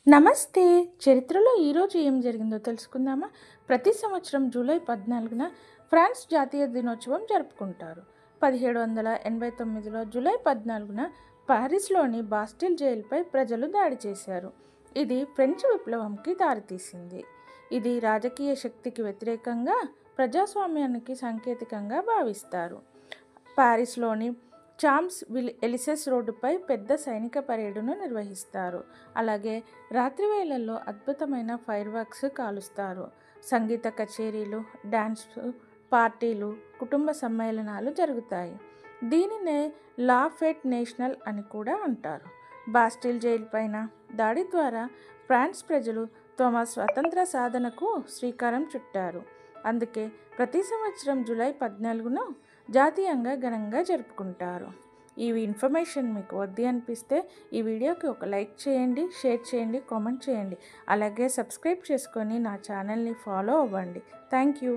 నమస్తే. చరిత్రలో ఈరోజు ఏం జరిగిందో తెలుసుకుందామా? ప్రతి సంవత్సరం జూలై 14న ఫ్రాన్స్ జాతీయ దినోత్సవం జరుపుకుంటారు. 1789లో జూలై 14న పారిస్లోని బాస్టిల్ జైలుపై ప్రజలు దాడి చేశారు. ఇది ఫ్రెంచ్ విప్లవంకి దారితీసింది. ఇది రాజకీయ శక్తికి వ్యతిరేకంగా ప్రజాస్వామ్యానికి సంకేతికంగా భావిస్తారు. పారిస్లోని చాంప్స్ ఎలిసెస్ రోడ్డుపై పెద్ద సైనిక పరేడును నిర్వహిస్తారు. అలాగే రాత్రి వేళల్లో అద్భుతమైన ఫైర్ వర్క్స్ కాలుస్తారు. సంగీత కచేరీలు, డ్యాన్స్ పార్టీలు, కుటుంబ సమ్మేళనాలు జరుగుతాయి. దీనినే లా ఫెట్ నేషనల్ అని కూడా అంటారు. బాస్టిల్ జైలు పైన దాడి ద్వారా ఫ్రాన్స్ ప్రజలు తమ స్వతంత్ర సాధనకు శ్రీకారం చుట్టారు. అందుకే ప్రతి సంవత్సరం జూలై 14న జాతీయంగా ఘనంగా జరుపుకుంటారు. ఈ ఇన్ఫర్మేషన్ మీకు వద్దు అనిపిస్తే ఈ వీడియోకి ఒక లైక్ చేయండి, షేర్ చేయండి, కామెంట్ చేయండి. అలాగే సబ్స్క్రైబ్ చేసుకొని నా ఛానల్ని ఫాలో అవ్వండి. Thank you.